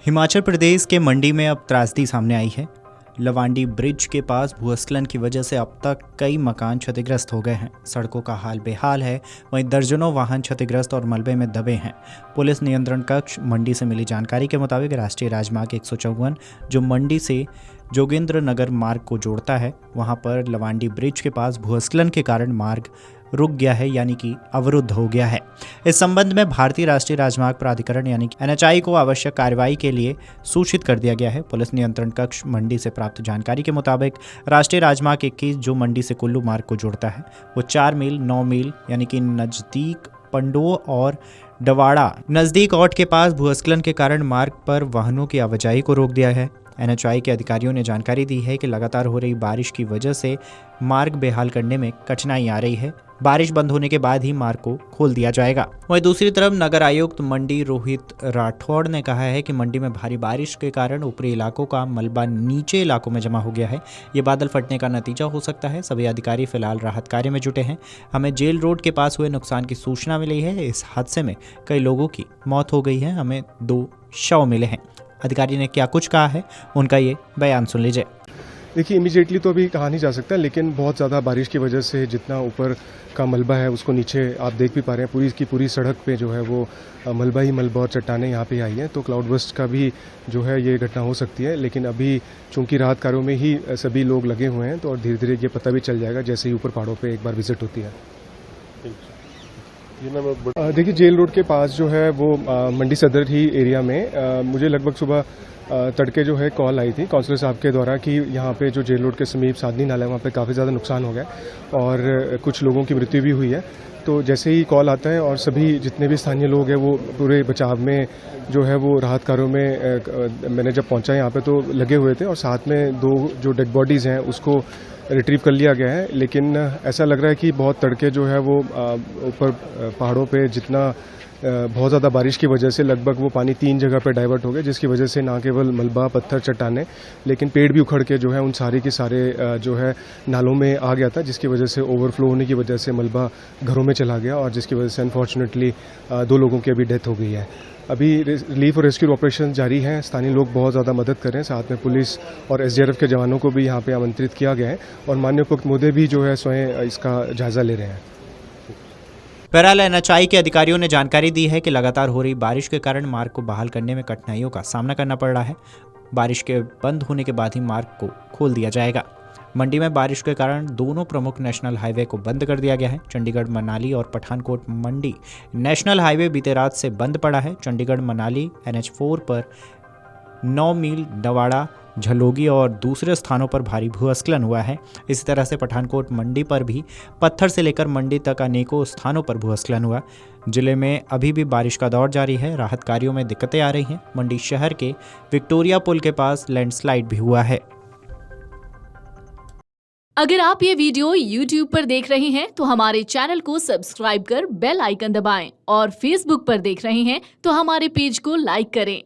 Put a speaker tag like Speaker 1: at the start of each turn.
Speaker 1: हिमाचल प्रदेश के मंडी में अब त्रासदी सामने आई है। लवांडी ब्रिज के पास भूस्खलन की वजह से अब तक कई मकान क्षतिग्रस्त हो गए हैं। सड़कों का हाल बेहाल है, वहीं दर्जनों वाहन क्षतिग्रस्त और मलबे में दबे हैं। पुलिस नियंत्रण कक्ष मंडी से मिली जानकारी के मुताबिक राष्ट्रीय राजमार्ग 154 जो मंडी से जोगिंद्र नगर मार्ग को जोड़ता है, वहां पर लवांडी ब्रिज के पास भूस्खलन के कारण मार्ग रुक गया है, यानी कि अवरुद्ध हो गया है। इस संबंध में भारतीय राष्ट्रीय राजमार्ग प्राधिकरण यानी कि NHAI को आवश्यक कार्रवाई के लिए सूचित कर दिया गया है। पुलिस नियंत्रण कक्ष मंडी से प्राप्त जानकारी के मुताबिक राष्ट्रीय राजमार्ग 21 जो मंडी से कुल्लू मार्ग को जोड़ता है, वो 4 मील 9 मील यानी कि नज़दीक पंडो और डवाड़ा नज़दीक औट के पास भूस्खलन के कारण मार्ग पर वाहनों की आवाजाही को रोक दिया है। NHAI के अधिकारियों ने जानकारी दी है कि लगातार हो रही बारिश की वजह से मार्ग बेहाल करने में कठिनाई आ रही है। बारिश बंद होने के बाद ही मार्ग को खोल दिया जाएगा। वहीं दूसरी तरफ नगर आयुक्त मंडी रोहित राठौड़ ने कहा है कि मंडी में भारी बारिश के कारण ऊपरी इलाकों का मलबा नीचे इलाकों में जमा हो गया है। ये बादल फटने का नतीजा हो सकता है। सभी अधिकारी फिलहाल राहत कार्य में जुटे हैं। हमें जेल रोड के पास हुए नुकसान की सूचना मिली है। इस हादसे में कई लोगों की मौत हो गई है। हमें 2 शव मिले हैं। अधिकारी ने क्या कुछ कहा है, उनका ये बयान सुन लीजिए।
Speaker 2: देखिए, इमीडिएटली तो अभी कहा नहीं जा सकता, लेकिन बहुत ज़्यादा बारिश की वजह से जितना ऊपर का मलबा है उसको नीचे आप देख भी पा रहे हैं। पूरी की पूरी सड़क पे जो है वो मलबा ही मलबा और चट्टानें यहाँ पे आई हैं। तो क्लाउड बर्स्ट का भी जो है ये घटना हो सकती है, लेकिन अभी चूंकि राहत कार्यों में ही सभी लोग लगे हुए हैं, तो और धीरे धीरे ये पता भी चल जाएगा जैसे ही ऊपर पहाड़ों पर एक बार विजिट होती है। देखिए, जेल रोड के पास जो है वो मंडी सदर ही एरिया में मुझे लगभग सुबह तड़के जो है कॉल आई थी काउंसलर साहब के द्वारा कि यहाँ पे जो जेल रोड के समीप साधनी नाला है वहाँ पे काफ़ी ज़्यादा नुकसान हो गया और कुछ लोगों की मृत्यु भी हुई है। तो जैसे ही कॉल आता है और सभी जितने भी स्थानीय लोग हैं वो पूरे बचाव में जो है वो राहत कार्यों में मैंने जब पहुँचा यहाँ पे तो लगे हुए थे और साथ में 2 जो डेड बॉडीज़ हैं उसको रिट्रीव कर लिया गया है। लेकिन ऐसा लग रहा है कि बहुत तड़के जो है वो ऊपर पहाड़ों पे जितना बहुत ज़्यादा बारिश की वजह से लगभग वो पानी 3 जगह पे डाइवर्ट हो गया, जिसकी वजह से ना केवल मलबा पत्थर चट्टाने लेकिन पेड़ भी उखड़ के जो है उन सारे के सारे जो है नालों में आ गया था, जिसकी वजह से ओवरफ्लो होने की वजह से मलबा घरों में चला गया और जिसकी वजह से अनफॉर्चुनेटली 2 लोगों की अभी डेथ हो गई है। अभी रिलीफ और रेस्क्यू ऑपरेशन जारी हैं। स्थानीय लोग बहुत ज़्यादा मदद कर रहे हैं। साथ में पुलिस और SDRF के जवानों को भी यहाँ पे आमंत्रित किया गया है और माननीय उपायुक्त महोदय भी जो है स्वयं इसका जायजा ले रहे हैं।
Speaker 1: बहरहाल NHAI के अधिकारियों ने जानकारी दी है कि लगातार हो रही बारिश के कारण मार्ग को बहाल करने में कठिनाइयों का सामना करना पड़ रहा है। बारिश के बंद होने के बाद ही मार्ग को खोल दिया जाएगा। मंडी में बारिश के कारण दोनों प्रमुख नेशनल हाईवे को बंद कर दिया गया है। चंडीगढ़ मनाली और पठानकोट मंडी नेशनल हाईवे बीते रात से बंद पड़ा है। चंडीगढ़ मनाली NH4 पर 9 मील डवाड़ा झलोगी और दूसरे स्थानों पर भारी भूस्खलन हुआ है। इसी तरह से पठानकोट मंडी पर भी पत्थर से लेकर मंडी तक अनेकों स्थानों पर भूस्खलन हुआ। जिले में अभी भी बारिश का दौर जारी है। राहत कार्यों में दिक्कतें आ रही हैं। मंडी शहर के विक्टोरिया पुल के पास लैंडस्लाइड भी हुआ है।
Speaker 3: अगर आप ये वीडियो YouTube पर देख रहे हैं तो हमारे चैनल को सब्सक्राइब कर बेल आइकन दबाएं और Facebook पर देख रहे हैं तो हमारे पेज को लाइक करें।